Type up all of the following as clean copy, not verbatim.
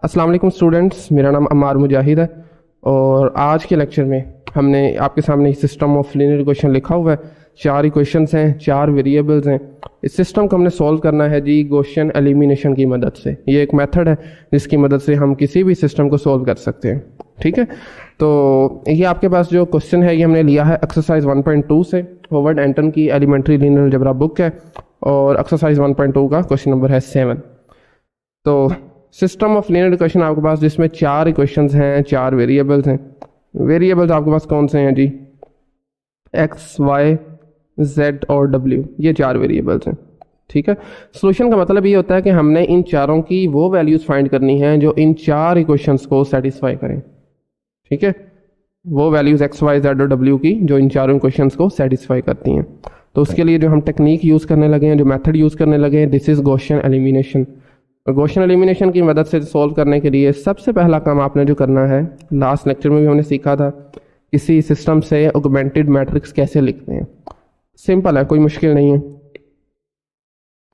अस्सलाम वालेकुम स्टूडेंट्स, मेरा नाम अम्मार मुजाहिद है और आज के लेक्चर में हमने आपके सामने सिस्टम ऑफ लीनियर इक्वेशन लिखा हुआ है। 4 इक्वेशंस हैं, 4 वेरिएबल्स हैं। इस सिस्टम को हमने सॉल्व करना है जी गॉसियन एलिमिनेशन की मदद से। ये एक मेथड है जिसकी मदद से हम किसी भी सिस्टम को सॉल्व कर सकते हैं। ठीक है, तो ये आपके पास जो क्वेश्चन है ये हमने लिया है एक्सरसाइज 1.2 से। होवर्ड एंटन की एलिमेंट्री लीनियर अलजेब्रा बुक है और एक्सरसाइज 1.2 का क्वेश्चन नंबर है 7। तो सिस्टम ऑफ लीनियर इक्वेशन आपके पास जिसमें 4 इक्वेशंस हैं, 4 वेरिएबल्स हैं। वेरिएबल्स आपके पास कौन से हैं जी? एक्स, वाई, जेड और डब्ल्यू, ये 4 वेरिएबल्स हैं। ठीक है, सॉल्यूशन का मतलब ये होता है कि हमने इन चारों की वो वैल्यूज फाइंड करनी है जो इन 4 इक्वेशंस को सेटिस्फाई करें। ठीक है, वो वैल्यूज एक्स, वाई, जेड और डब्ल्यू की जो इन चारों इक्वेशंस को सेटिस्फाई करती हैं। तो उसके लिए जो हम टेक्निक यूज़ करने लगे हैं, जो मेथड यूज़ करने लगे हैं, दिस इज गॉसियन एलिमिनेशन। और गॉसियन एलिमिनेशन की मदद से सॉल्व करने के लिए सबसे पहला काम आपने जो करना है, लास्ट लेक्चर में भी हमने सीखा था, किसी सिस्टम से ऑगमेंटेड मैट्रिक्स कैसे लिखते हैं। सिंपल है, कोई मुश्किल नहीं है।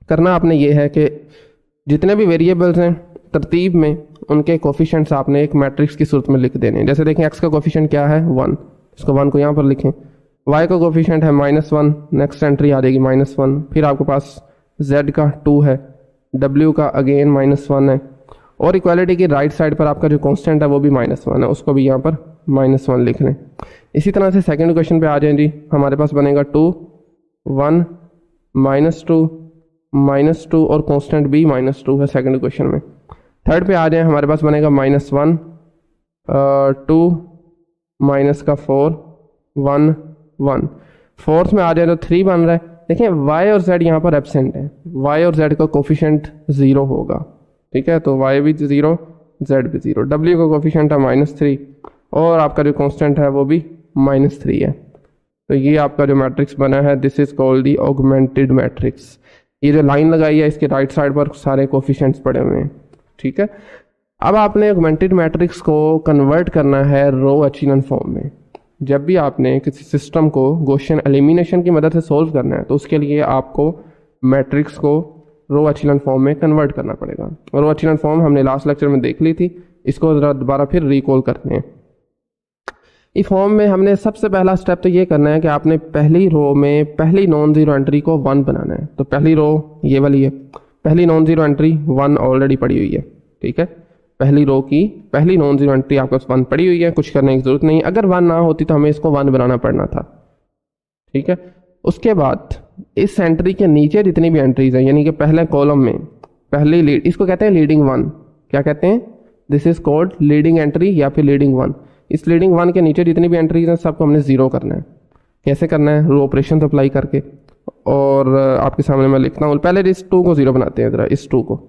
करना आपने ये है कि जितने भी वेरिएबल्स हैं तरतीब में उनके कोफिशिएंट्स आपने एक मैट्रिक्स की सूरत में लिख देने हैं। जैसे देखें, एक्स का कोफिशिएंट क्या है? 1, इसको 1 को यहाँ पर लिखें। वाई का कोफिशिएंट है -1, नेक्स्ट एंट्री आ जाएगी -1। फिर आपके पास जेड का 2 है, W का अगेन -1 है और इक्वालिटी की राइट साइड पर आपका जो कांस्टेंट है वो भी -1 है, उसको भी यहाँ पर -1 लिख लें। इसी तरह से सेकंड क्वेश्चन पे आ जाएं जी। हमारे पास बनेगा 2, 1, -2, -2 और कांस्टेंट भी -2 है सेकंड क्वेश्चन में। थर्ड पे आ जाएं, हमारे पास बनेगा -1, 2, -4, 1, 1। फोर्थ में आ जाए तो 3 बन रहा है। देखिए y और z यहाँ पर एब्सेंट है, y और z का कोफिशिएंट 0 होगा। ठीक है, तो y भी 0, z भी 0। w का कोफिशिएंट है -3 और आपका जो कांस्टेंट है वो भी -3 है। तो ये आपका जो मैट्रिक्स बना है, this is called the augmented matrix. ये जो लाइन लगाई है इसके राइट साइड पर सारे कोफिशिएंट्स पड़े हुए हैं। ठीक है, अब आपने ऑगमेंटेड मैट्रिक्स को कन्वर्ट करना है रो एचेलॉन फॉर्म में। जब भी आपने किसी सिस्टम को गॉसियन एलिमिनेशन की मदद से सॉल्व करना है तो उसके लिए आपको मैट्रिक्स को रो एचेलॉन फॉर्म में कन्वर्ट करना पड़ेगा। रो एचेलॉन फॉर्म हमने लास्ट लेक्चर में देख ली थी, इसको ज़रा दोबारा फिर रिकॉल करते हैं। इस फॉर्म में हमने सबसे पहला स्टेप तो ये करना है कि आपने पहली रो में पहली नॉन जीरो एंट्री को 1 बनाना है। तो पहली रो ये वाली है, पहली नॉन जीरो एंट्री 1 ऑलरेडी पड़ी हुई है। ठीक है, पहली रो की पहली नॉन जीरो एंट्री आपके पास 1 पड़ी हुई है, कुछ करने की जरूरत नहीं। अगर 1 ना होती तो हमें इसको 1 बनाना पड़ना था। ठीक है, उसके बाद इस एंट्री के नीचे जितनी भी एंट्रीज हैं, यानी कि पहले कॉलम में पहली लीड, इसको कहते हैं लीडिंग 1। क्या कहते हैं? This is called leading entry या फिर लीडिंग 1। इस लीडिंग 1 के नीचे जितनी भी एंट्रीज हैं सबको हमने 0 करना है। कैसे करना है? रो ऑपरेशन अप्लाई करके। और आपके सामने मैं लिखता हूँ, पहले इस 2 को 0 बनाते हैं, जरा इस 2 को।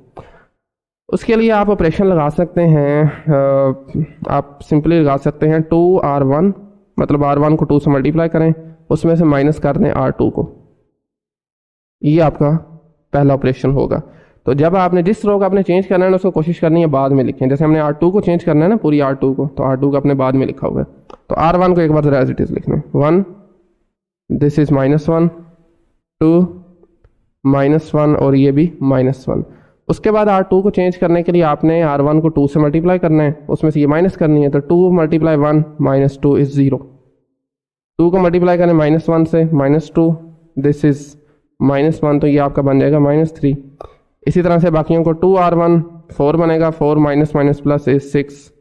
उसके लिए आप ऑपरेशन लगा सकते हैं, आप सिंपली लगा सकते हैं 2R1, मतलब R1 को 2 से मल्टीप्लाई करें, उसमें से माइनस कर दें R2 को। ये आपका पहला ऑपरेशन होगा। तो जब आपने जिस रो का आपने चेंज करना है ना, उसको कोशिश करनी है बाद में लिखें। जैसे हमने R2 को चेंज करना है ना, पूरी R2 को, तो R2 को अपने बाद में लिखा हुआ है। तो R1 को एक बार जरा एज इट इज लिखना है, 1, दिस इज -1, 2, -1 और ये भी -1। उसके बाद R2 को चेंज करने के लिए आपने R1 को 2 से मल्टीप्लाई करना है, उसमें से ये माइनस करनी है। तो 2 × 1 -2 इज 0। 2 को मल्टीप्लाई करें -1 से, -2, दिस इज -1, तो ये आपका बन जाएगा -3। इसी तरह से बाकियों को 2R1 4 बनेगा, 4 - इज 6।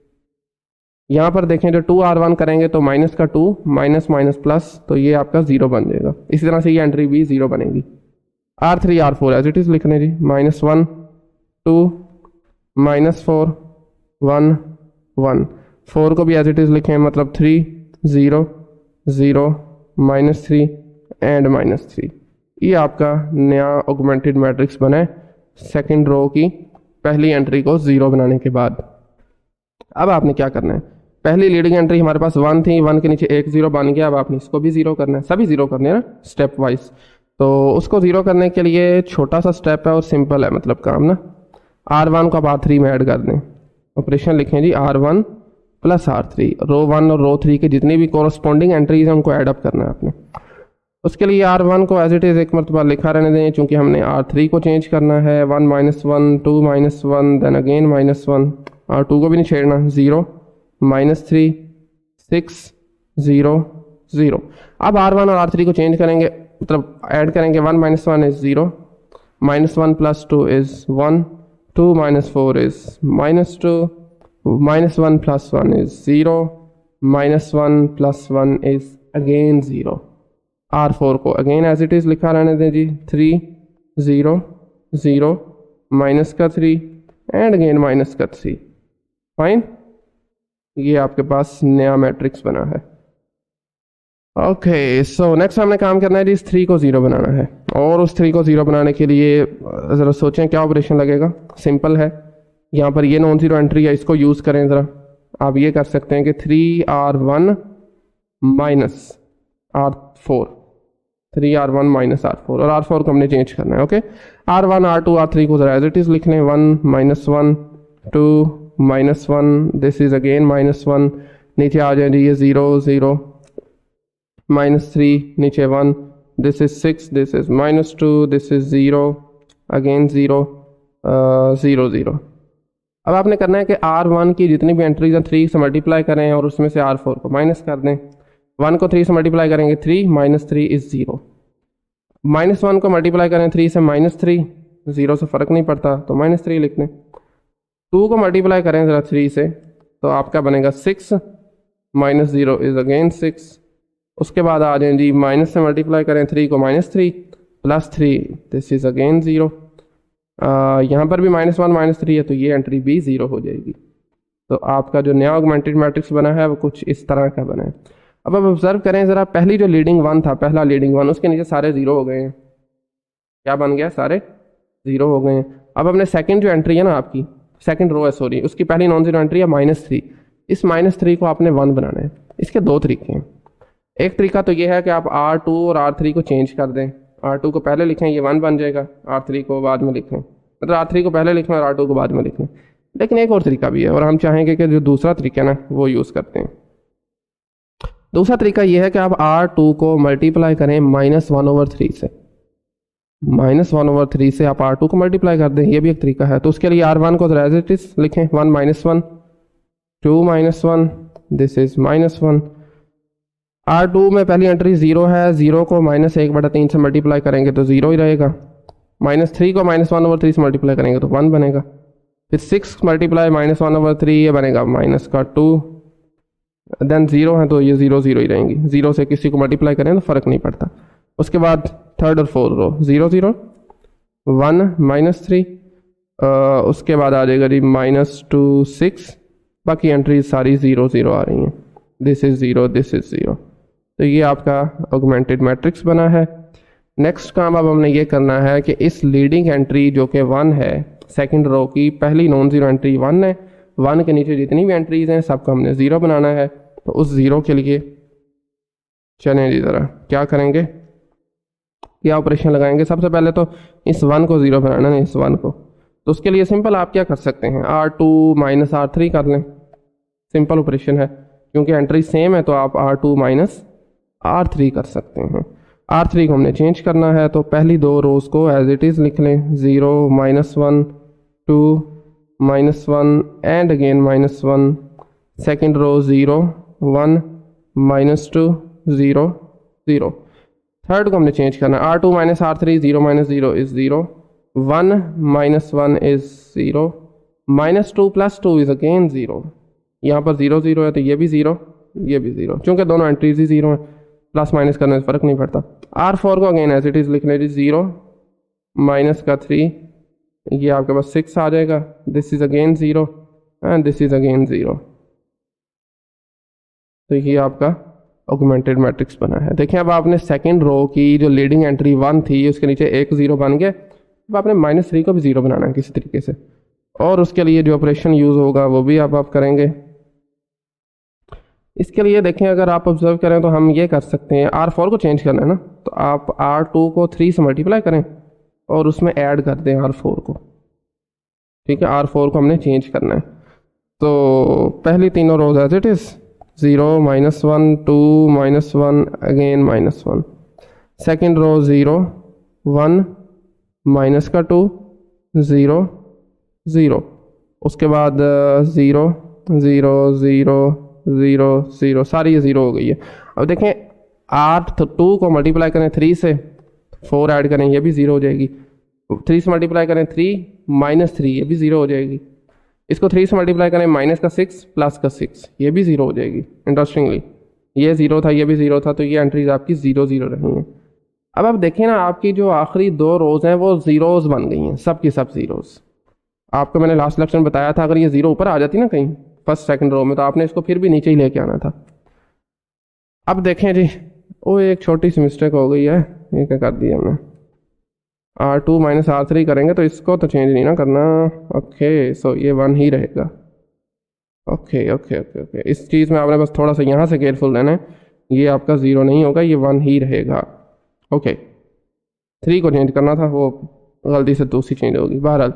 यहाँ पर देखें जो 2R1 करेंगे तो माइनस का 2 प्लस, तो ये आपका 0 बन जाएगा। इसी तरह से ये एंट्री भी 0 बनेगी। R3 R4 as it is लिखने जी, -1, 2, -4, 1, 1। 4 को भी एज इट इज लिखें, मतलब 3, 0, 0, -3 एंड -3। ये आपका नया ऑगमेंटेड मैट्रिक्स बना है सेकेंड रो की पहली एंट्री को 0 बनाने के बाद। अब आपने क्या करना है, पहली लीडिंग एंट्री हमारे पास 1 थी, 1 के नीचे एक 0 बन गया। अब आपने इसको भी 0 करना है, सभी 0 करने हैं ना, स्टेप वाइज। तो उसको 0 करने के लिए छोटा सा स्टेप है और सिंपल है, मतलब काम ना। R1 को आप R3 में ऐड कर दें, ऑपरेशन लिखें जी R1 + R3। रो 1 और रो 3 के जितनी भी कोरस्पॉन्डिंग एंट्रीज हैं उनको ऐड अप करना है आपने। उसके लिए R1 को एज इट इज़ एक मरतबा लिखा रहने दें, चूँकि हमने R3 को चेंज करना है। 1 - 1, 2 - 1, देन अगेन -1, R2 को भी नहीं छेड़ना, 0 -3 6 0 0। अब R1 और R3 को चेंज करेंगे, मतलब ऐड करेंगे, 1 - 1 is 0, -1 + 2 is 1, 2 - 4 is -2, -1 + 1 is 0, -1 + 1 is again 0। R4 को अगेन एज इट इज़ लिखा रहने दें जी, 3 0 0 -3 एंड अगेन -3। फाइन, ये आपके पास नया मैट्रिक्स बना है। ओके, सो नेक्स्ट हमने काम करना है जी, इस 3 को 0 बनाना है। और उस 3 को 0 बनाने के लिए ज़रा सोचें क्या ऑपरेशन लगेगा। सिंपल है, यहाँ पर ये नॉन ज़ीरो एंट्री है, इसको यूज़ करें ज़रा। आप ये कर सकते हैं कि 3R1 - R4, 3R1 - R4, और R4 को हमने चेंज करना है। ओके, R1 R2 R3 को ज़रा एज इट इज़ लिख लें, 1 -1 2 -1, दिस इज़ अगेन -1, नीचे आ जाए जी ये 0 0 -3, नीचे 1, this is 6, this is -2, this is 0 again 0 0 0। अब आपने करना है कि R1 की जितनी भी एंट्रीज हैं 3 से मल्टीप्लाई करें और उसमें से R4 को माइनस कर दें। 1 को 3 से मल्टीप्लाई करेंगे 3, -3 इज़ 0। -1 को मल्टीप्लाई करें 3 से, -3, 0 से फ़र्क नहीं पड़ता तो -3 लिख लें। 2 को मल्टीप्लाई करें ज़रा 3 से, तो आपका बनेगा 6, -0 इज़ अगेन 6। उसके बाद आ जाए जी, माइनस से मल्टीप्लाई करें 3 को, -3 + 3, दिस इज़ अगेन 0। यहाँ पर भी -1 -3 है, तो ये एंट्री भी 0 हो जाएगी। तो आपका जो नया ऑगमेंटेड मैट्रिक्स बना है वो कुछ इस तरह का बना है। अब आप ऑब्जर्व करें ज़रा, पहली जो लीडिंग 1 था, पहला लीडिंग 1, उसके नीचे सारे 0 हो गए हैं। क्या बन गया? सारे 0 हो गए हैं। अब हमने सेकंड जो एंट्री है ना आपकी, सेकंड रो है सॉरी, उसकी पहली नॉन जीरो एंट्री है -3। इस -3 को आपने 1 बनाना है। इसके दो तरीके हैं। एक तरीका तो ये है कि आप R2 और R3 को चेंज कर दें। R2 को पहले लिखें, ये 1 बन जाएगा, R3 को बाद में लिखें, मतलब R3 को पहले लिखें और R2 को बाद में लिखें। लेकिन एक और तरीका भी है, और हम चाहेंगे कि जो दूसरा तरीका है ना वो यूज़ करते हैं। दूसरा तरीका ये है कि आप R2 को मल्टीप्लाई करें -1/3 से। -1/3 से आप R2 को मल्टीप्लाई कर दें, ये भी एक तरीका है। तो उसके लिए R1 को एज इट इज लिखें, 1 - 1 2 -1, दिस इज -1। R2 में पहली एंट्री 0 है, 0 को -1/3 से मल्टीप्लाई करेंगे तो 0 ही रहेगा। -3 को -1/3 से मल्टीप्लाई करेंगे तो 1 बनेगा। फिर 6 मल्टीप्लाई -1/3, ये बनेगा -2, देन 0 है तो ये 0 0 ही रहेंगी। 0 से किसी को मल्टीप्लाई करें तो फ़र्क नहीं पड़ता। उसके बाद थर्ड और फोर्थ रो 0 0 1 -3, उसके बाद आ जाएगा जी -2 6, बाकी एंट्रीज सारी 0 0 आ रही हैं। This is 0, this is 0। तो ये आपका ऑगमेंटेड मैट्रिक्स बना है। नेक्स्ट काम अब हमने ये करना है कि इस लीडिंग एंट्री जो कि 1 है, सेकंड रो की पहली नॉन जीरो एंट्री 1 है, 1 के नीचे जितनी भी एंट्रीज हैं सबको हमने 0 बनाना है। तो उस 0 के लिए चलें जी, ज़रा क्या करेंगे, क्या ऑपरेशन लगाएंगे। सबसे पहले तो इस 1 को 0 बनाना है, इस 1 को। तो उसके लिए सिंपल आप क्या कर सकते हैं, R2 - R3 कर लें। सिंपल ऑपरेशन है, क्योंकि एंट्री सेम है तो आप R2 - R3 कर सकते हैं। R3 को हमने चेंज करना है, तो पहली दो रोज को एज इट इज़ लिख लें, 0 -1 2 -1 and again -1। Second row 0 1 -2 0 0। Third को हमने चेंज करना है, R2 - R3 0 - 0 is 0, 1 -1 is 0, -2 + 2 is again 0। यहाँ पर 0 0 है तो ये भी 0, ये भी 0, क्योंकि दोनों एंट्रीज ही 0 हैं, प्लस माइनस करने से फ़र्क नहीं पड़ता। R4 को अगेन एज इट इज़ लिख लें, 0 -3, ये आपके पास 6 आ जाएगा, this is again 0 and this is again 0। तो ये आपका ऑगमेंटेड मैट्रिक्स बना है। देखिए अब आपने सेकंड रो की जो लीडिंग एंट्री 1 थी उसके नीचे एक 0 बन गया। अब आपने -3 को भी 0 बनाना है किसी तरीके से, और उसके लिए जो ऑपरेशन यूज़ होगा वो भी आप करेंगे। इसके लिए देखें, अगर आप ऑब्जर्व करें तो हम ये कर सकते हैं, R4 को चेंज करना है ना, तो आप R2 को 3 से मल्टीप्लाई करें और उसमें ऐड कर दें R4 को। ठीक है, R4 को हमने चेंज करना है। तो पहली तीनों rows as it is 0 -1 2 -1 again -1। Second row 0 1 -2 0 0। उसके बाद 0 0 0 0 0, सारी ये 0 हो गई है। अब देखें 2 को मल्टीप्लाई करें 3 से, 4 ऐड करें ये भी 0 हो जाएगी। 3 से मल्टीप्लाई करें 3 माइनस 3, ये भी 0 हो जाएगी। इसको 3 से मल्टीप्लाई करें माइनस का 6 प्लस का 6, ये भी 0 हो जाएगी। इंटरेस्टिंगली ये 0 था, ये भी 0 था, तो ये एंट्रीज आपकी 0 0 रही हैं। अब आप देखें ना, आपकी जो आखिरी 2 रोज़ हैं वो ज़ीरोज़ बन गई हैं, सब की सब ज़ीरोज़। आपको मैंने लास्ट लेक्चर में बताया था, अगर ये 0 ऊपर आ जाती ना कहीं फर्स्ट सेकंड रो में, तो आपने इसको फिर भी नीचे ही लेके आना था। अब देखें जी, वो एक छोटी सी मिस्टेक हो गई है, ये क्या कर दिया हमने, R2 माइनस R3 करेंगे तो इसको तो चेंज नहीं ना करना। ओके, सो ये 1 ही रहेगा। ओके ओके ओके ओके, इस चीज़ में आपने बस थोड़ा सा यहाँ से केयरफुल रहना है, ये आपका 0 नहीं होगा, ये 1 ही रहेगा। ओके, 3 को चेंज करना था, वो गलती से दूसरी चेंज होगी। बहरहाल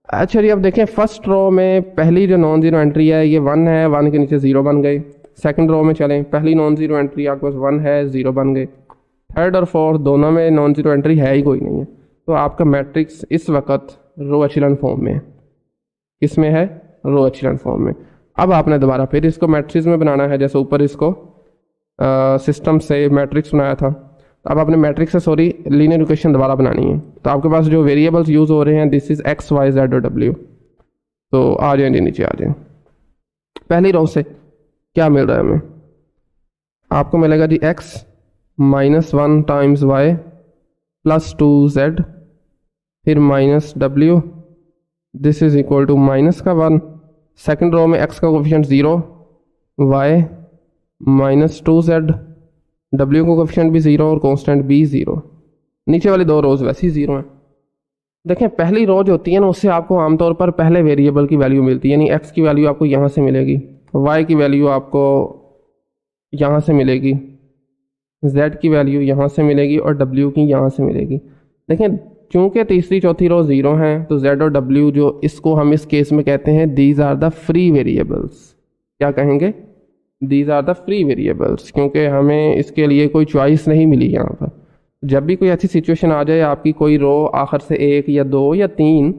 अच्छा जी, अब देखें फर्स्ट रो में पहली जो नॉन ज़ीरो एंट्री है ये 1 है, 1 के नीचे 0 बन गए। सेकंड रो में चलें, पहली नॉन ज़ीरो एंट्री आपके पास 1 है, 0 बन गए। थर्ड और फोर्थ दोनों में नॉन ज़ीरो एंट्री है ही कोई नहीं है, तो आपका मैट्रिक्स इस वक्त रो एचेलॉन फॉर्म में है। किस में है? रो एचेलॉन फॉर्म में। अब आपने दोबारा फिर इसको मैट्रिक्स में बनाना है, जैसे ऊपर इसको सिस्टम से मैट्रिक्स बनाया था, अब आपने मैट्रिक्स से लीनियर इक्वेशन दोबारा बनानी है। तो आपके पास जो वेरिएबल्स यूज़ हो रहे हैं this is X Y Z और डब्ल्यू। तो आ जाए जी, नीचे आ जाए। पहली रो से क्या मिल रहा है हमें? आपको मिलेगा जी x minus 1 times y plus 2 z, फिर माइनस डब्ल्यू, this is equal to minus का 1। सेकेंड रो में एक्स का कोफिशिएंट 0, वाई माइनस 2 जेड, डब्ल्यू का कोफिशिएंट भी 0 और कांस्टेंट भी 0। नीचे वाली 2 रोज वैसे ही 0 हैं। देखें पहली रो जो होती है ना, उससे आपको आमतौर पर पहले वेरिएबल की वैल्यू मिलती है, यानी एक्स की वैल्यू आपको यहाँ से मिलेगी, वाई की वैल्यू आपको यहाँ से मिलेगी, जेड की वैल्यू यहाँ से मिलेगी और डब्ल्यू की यहाँ से मिलेगी। देखें चूंकि तीसरी चौथी रो 0 हैं, तो जेड और डब्ल्यू जो इसको हम इस केस में कहते हैं these are the free variables. क्या कहेंगे? These are the free variables, क्योंकि हमें इसके लिए कोई चॉइस नहीं मिली यहाँ पर। जब भी कोई ऐसी सिचुएशन आ जाए, आपकी कोई रो आखिर से 1 या 2 या 3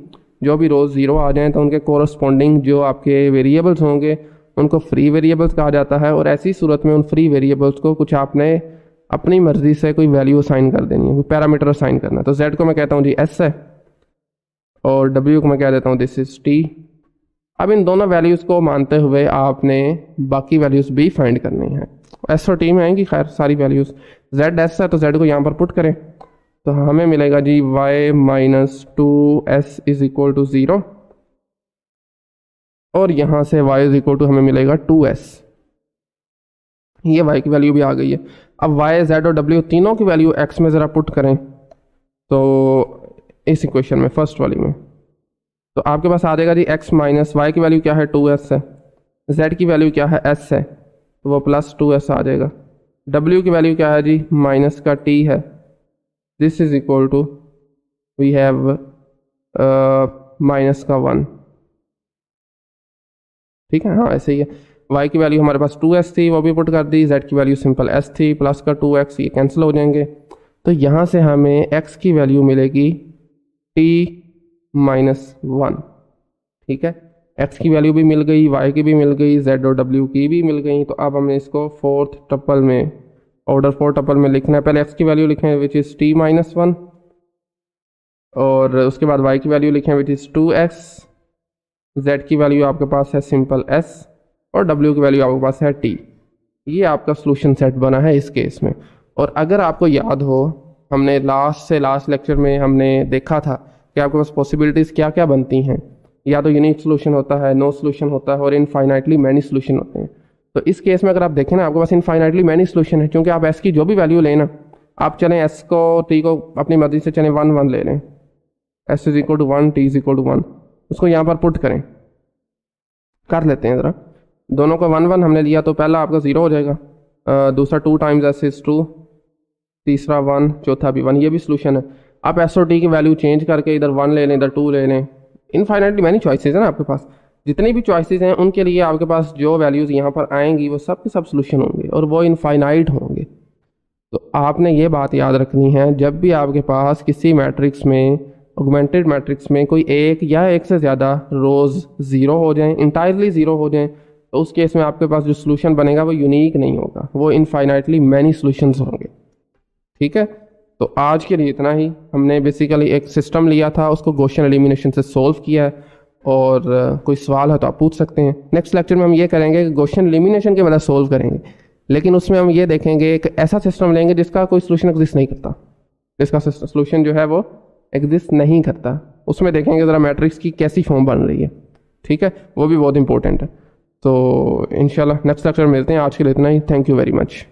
जो भी रोज 0 आ जाएं, तो उनके कोरस्पॉन्डिंग जो आपके वेरिएबल्स होंगे उनको फ्री वेरिएबल्स कहा जाता है। और ऐसी सूरत में उन फ्री वेरिएबल्स को कुछ आपने अपनी मर्जी से कोई वैल्यू असाइन कर देनी है, कोई पैरामीटर असाइन करना है। तो जेड को मैं कहता हूँ जी एस है, और डब्ल्यू को मैं कह देता हूँ दिस इज टी। अब इन दोनों वैल्यूज़ को मानते हुए आपने बाकी वैल्यूज़ भी फाइंड करनी है। एस और टी में आएंगी खैर सारी वैल्यूज़। जेड एस है तो जेड को यहाँ पर पुट करें, तो हमें मिलेगा जी y minus 2s is equal to 0, और यहाँ से y इज इक्वल टू हमें मिलेगा 2s। ये y की वैल्यू भी आ गई है। अब y, z और w तीनों की वैल्यू x में ज़रा पुट करें, तो इस इक्वेशन में फर्स्ट वाली में, तो आपके पास आ जाएगा जी x माइनस वाई की वैल्यू क्या है 2s है, z की वैल्यू क्या है s है, तो वो प्लस 2s आ जाएगा। w की वैल्यू क्या है जी माइनस का t है, this is equal to we have minus का 1। ठीक है, हाँ ऐसे ही है। y की वैल्यू हमारे पास 2s थी, वो भी पुट कर दी। z की वैल्यू सिंपल s थी, प्लस का 2x, ये कैंसिल हो जाएंगे। तो यहाँ से हमें x की वैल्यू मिलेगी t माइनस 1। ठीक है, x की वैल्यू भी मिल गई, y की भी मिल गई, z और w की भी मिल गई। तो अब हमें इसको फोर्थ टपल में, ऑर्डर 4 टपल में लिखना है। पहले x की वैल्यू लिखें विच इज़ t माइनस 1, और उसके बाद y की वैल्यू लिखें विच इज़ 2x, z की वैल्यू आपके पास है सिंपल s, और w की वैल्यू आपके पास है t। ये आपका सोल्यूशन सेट बना है इस केस में। और अगर आपको याद हो, हमने लास्ट लेक्चर में हमने देखा था कि आपके पास पॉसिबिलिटीज़ क्या क्या बनती हैं, या तो यूनिक सोल्यूशन होता है, नो सोल्यूशन होता है, और इनफाइनाइटली मैनी सोल्यूशन होते हैं। तो इस केस में अगर आप देखें ना, आपके पास इनफाइनाइटली मैनी सोल्यूशन है, क्योंकि आप s की जो भी वैल्यू लें ना, आप चलें s को t को अपनी मर्जी से चलें 1 1 ले लें, s is equal to 1, t is equal to 1, उसको यहाँ पर पुट करें, कर लेते हैं ज़रा। दोनों को 1 1 हमने लिया, तो पहला आपका 0 हो जाएगा, दूसरा 2 टाइम्स s इज 2, तीसरा 1, चौथा भी 1, ये भी सोल्यूशन है। आप एस और टी की वैल्यू चेंज करके इधर 1 ले लें, इधर 2 ले लें। इनफाइनाइटली मैनी चॉइसेस हैं ना आपके पास, जितनी भी चॉइसेस हैं उनके लिए आपके पास जो वैल्यूज़ यहाँ पर आएंगी वो सब के सब सोल्यूशन होंगे, और वो इनफाइनाइट होंगे। तो आपने ये बात याद रखनी है, जब भी आपके पास किसी मैट्रिक्स में ऑगमेंटेड मैट्रिक्स में कोई एक या एक से ज़्यादा रोज़ ज़ीरो हो जाएं, इंटायरली ज़ीरो हो जाएं, तो उस केस में आपके पास जो सोल्यूशन बनेगा वो यूनिक नहीं होगा, वो इनफाइनाइटली मैनी सोल्यूशंस होंगे। ठीक है, तो आज के लिए इतना ही। हमने बेसिकली एक सिस्टम लिया था, उसको गॉसियन एलिमिनेशन से सोल्व किया है, और कोई सवाल है तो आप पूछ सकते हैं। नेक्स्ट लेक्चर में हम ये करेंगे कि गॉसियन एलिमिनेशन के मतलब सोल्व करेंगे, लेकिन उसमें हम ये देखेंगे एक ऐसा सिस्टम लेंगे जिसका कोई सोल्यूशन एग्जिस्ट नहीं करता, जिसका सोल्यूशन जो है वो एग्जिस्ट नहीं करता। उसमें देखेंगे ज़रा मैट्रिक्स की कैसी फॉर्म बन रही है। ठीक है, वो भी बहुत इंपॉर्टेंट है। तो इंशाल्लाह नेक्स्ट लेक्चर मिलते हैं। आज के लिए इतना ही। Thank you very much.